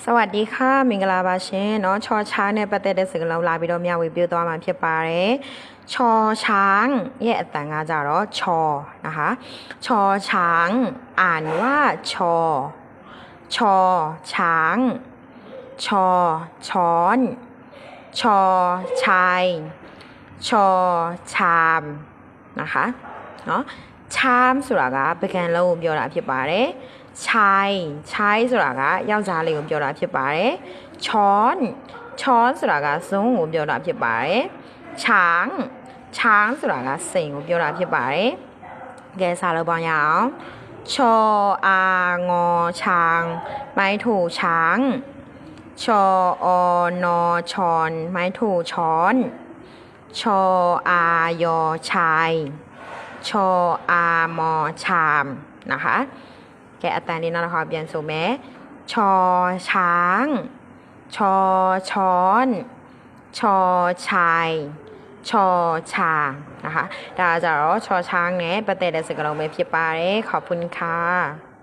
สวัสดีค่ะมิงกลาบาเชนเนาะชอช้างเนี่ยประเต的สกลลาบิโดเมียวิบิวตัวมาဖြစ်ပါတယ်ชอช้างရဲ့အတန်ကကြတော့ชอนะคะชอช้างอ่านว่าชอชอช้างชอช้อนชอชายชอชามนะคะเนาะชามဆိုတာကပကံလုံးကိုပြောတာဖြစ်ပါတယ်ချိုင်းဆိုတာကယောက်ျားလေးကိုပြောတာဖြစ်ပါတယ်ချောင်းဆိုတာကဇုံးကိုပြောတာဖြစ်ပါတယ်ချางဆိုတာကစိန်ကိုပြောတာဖြစ်ပါတယ်ကဲစာလို့ပေါင်းရအောင်ချောအာငေါချางไม้ถูช้างชออนอชอนไม้ถูช้อนชออายอชายชออามอชามนะคะแกะอัตรานี้นะคะเปลี่ยนสูแม้ชอช้างชอช้อนชอชายชอชานะคะဒါကြတော့ချောช้างနဲ့ပတ်သက်တဲ့စကားလုံးပဲဖြစ်ပါတယ်ขอบคุณค่ะ